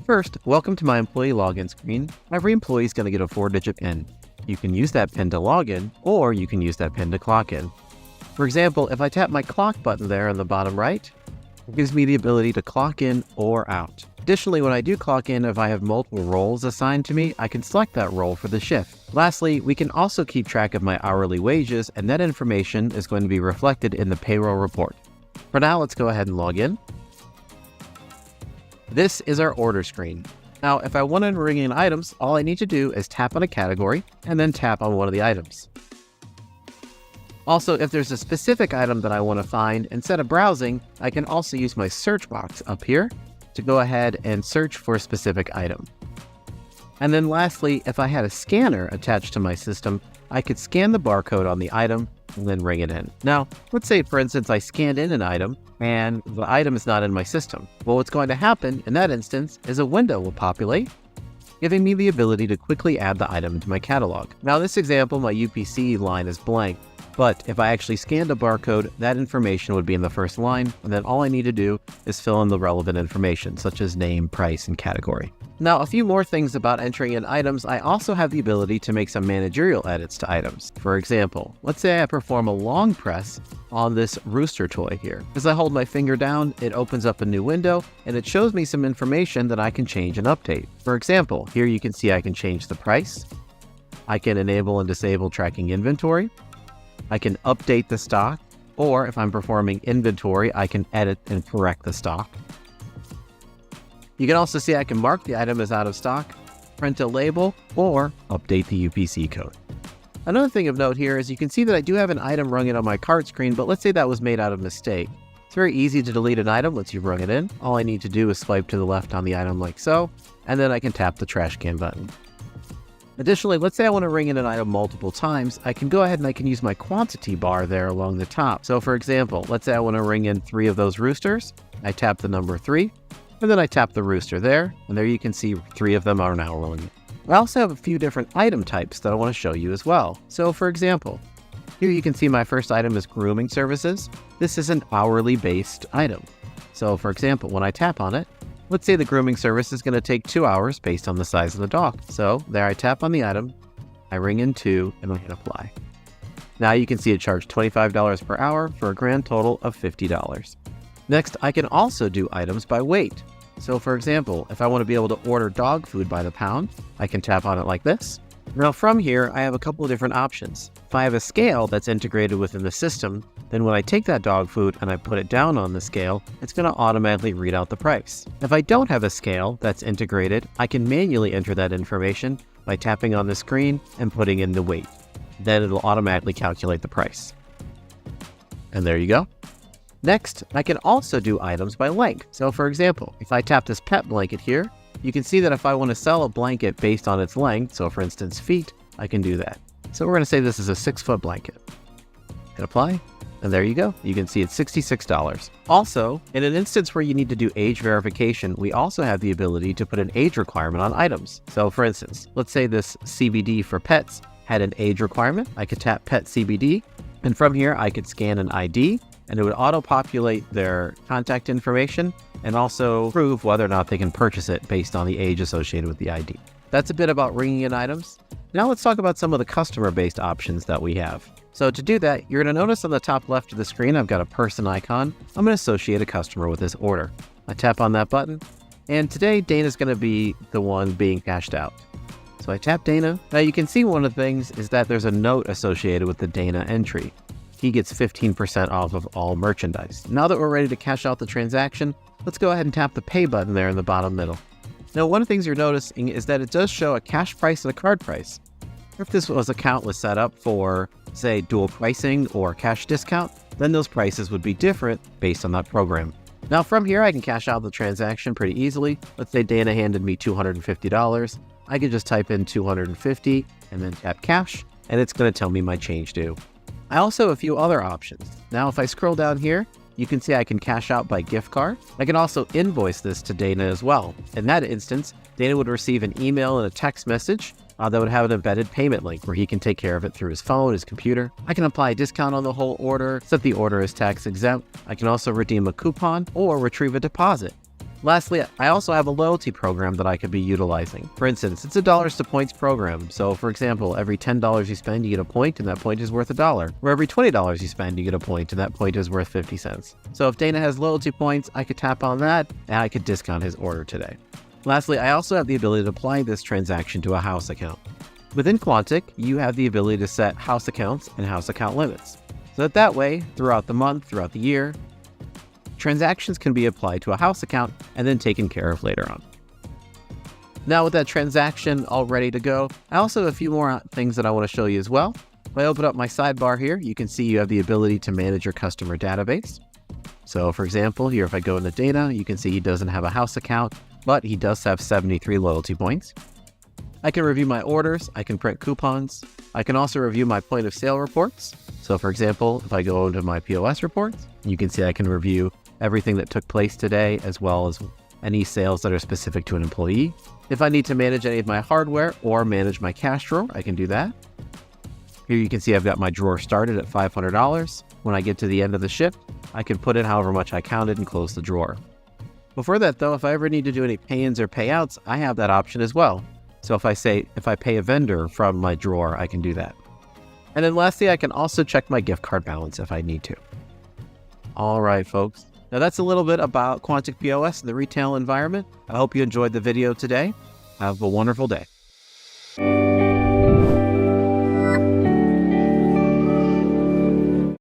First, welcome to my employee login screen. Every employee is going to get a 4-digit PIN. You can use that PIN to log in, or you can use that PIN to clock in. For example, if I tap my clock button there on the bottom right, it gives me the ability to clock in or out. Additionally, when I do clock in, if I have multiple roles assigned to me, I can select that role for the shift. Lastly, we can also keep track of my hourly wages, and that information is going to be reflected in the payroll report. For now, let's go ahead and log in. This is our order screen. Now, if I want to ring in items, all I need to do is tap on a category and then tap on one of the items. Also, if there's a specific item that I want to find, instead of browsing, I can also use my search box up here to go ahead and search for a specific item. And then lastly, if I had a scanner attached to my system, I could scan the barcode on the item and then ring it in. Now, let's say, for instance, I scanned in an item and the item is not in my system. Well, what's going to happen in that instance is a window will populate, giving me the ability to quickly add the item to my catalog. Now, in this example, my UPC line is blank, but if I actually scanned a barcode, that information would be in the first line, and then all I need to do is fill in the relevant information, such as name, price, and category. Now, a few more things about entering in items. I also have the ability to make some managerial edits to items. For example, let's say I perform a long press on this rooster toy here. As I hold my finger down, it opens up a new window and it shows me some information that I can change and update. For example, here you can see I can change the price. I can enable and disable tracking inventory. I can update the stock, or if I'm performing inventory, I can edit and correct the stock. You can also see I can mark the item as out of stock, print a label, or update the UPC code. Another thing of note here is you can see that I do have an item rung in on my cart screen, but let's say that was made out of mistake. It's very easy to delete an item once you've rung it in. All I need to do is swipe to the left on the item like so, and then I can tap the trash can button. Additionally, let's say I want to ring in an item multiple times, I can go ahead and I can use my quantity bar there along the top. So for example, let's say I want to ring in 3 of those roosters. I tap the number 3, and then I tap the rooster there, and there you can see 3 of them are now rolling. I also have a few different item types that I want to show you as well. So for example, here you can see my first item is grooming services. This is an hourly based item. So for example, when I tap on it, let's say the grooming service is going to take 2 hours based on the size of the dog. So there I tap on the item, I ring in 2, and I hit apply. Now you can see it charged $25 per hour for a grand total of $50. Next, I can also do items by weight. So for example, if I want to be able to order dog food by the pound, I can tap on it like this. Now from here, I have a couple of different options. If I have a scale that's integrated within the system, then when I take that dog food and I put it down on the scale, it's going to automatically read out the price. If I don't have a scale that's integrated, I can manually enter that information by tapping on the screen and putting in the weight. Then it'll automatically calculate the price. And there you go. Next, I can also do items by length. So for example, if I tap this pet blanket here, you can see that if I want to sell a blanket based on its length, so for instance feet, I can do that. So we're going to say this is a 6-foot blanket. Hit apply, and there you go. You can see it's $66. Also, in an instance where you need to do age verification, we also have the ability to put an age requirement on items. So for instance, let's say this CBD for pets had an age requirement. I could tap pet CBD, and from here I could scan an ID, and it would auto-populate their contact information and also prove whether or not they can purchase it based on the age associated with the ID. That's a bit about ringing in items. Now let's talk about some of the customer-based options that we have. So to do that, you're going to notice on the top left of the screen, I've got a person icon. I'm going to associate a customer with this order. I tap on that button, and today Dana's going to be the one being cashed out. So I tap Dana. Now you can see one of the things is that there's a note associated with the Dana entry. He gets 15% off of all merchandise. Now that we're ready to cash out the transaction, let's go ahead and tap the pay button there in the bottom middle. Now, one of the things you're noticing is that it does show a cash price and a card price. If this account was set up for, say, dual pricing or cash discount, then those prices would be different based on that program. Now from here, I can cash out the transaction pretty easily. Let's say Dana handed me $250. I could just type in $250 and then tap cash, and it's going to tell me my change due. I also have a few other options. Now, if I scroll down here, you can see I can cash out by gift card. I can also invoice this to Dana as well. In that instance, Dana would receive an email and a text message that would have an embedded payment link where he can take care of it through his phone, his computer. I can apply a discount on the whole order, set the order as tax exempt. I can also redeem a coupon or retrieve a deposit. Lastly, I also have a loyalty program that I could be utilizing. For instance, it's a dollars to points program. So for example, every $10 you spend, you get a point, and that point is worth $1. Or every $20 you spend, you get a point, and that point is worth 50 cents. So if Dana has loyalty points, I could tap on that, and I could discount his order today. Lastly, I also have the ability to apply this transaction to a house account. Within Quantic, you have the ability to set house accounts and house account limits. So that way, throughout the month, throughout the year, transactions can be applied to a house account and then taken care of later on. Now with that transaction all ready to go, I also have a few more things that I want to show you as well. If I open up my sidebar here, you can see you have the ability to manage your customer database. So for example, here if I go into data, you can see he doesn't have a house account, but he does have 73 loyalty points. I can review my orders, I can print coupons, I can also review my point of sale reports. So for example, if I go into my POS reports, you can see I can review everything that took place today, as well as any sales that are specific to an employee. If I need to manage any of my hardware or manage my cash drawer, I can do that. Here you can see I've got my drawer started at $500. When I get to the end of the shift, I can put in however much I counted and close the drawer. Before that though, if I ever need to do any pay-ins or payouts, I have that option as well. So if I pay a vendor from my drawer, I can do that. And then lastly, I can also check my gift card balance if I need to. All right, folks. Now that's a little bit about Quantic POS and the retail environment. I hope you enjoyed the video today. Have a wonderful day.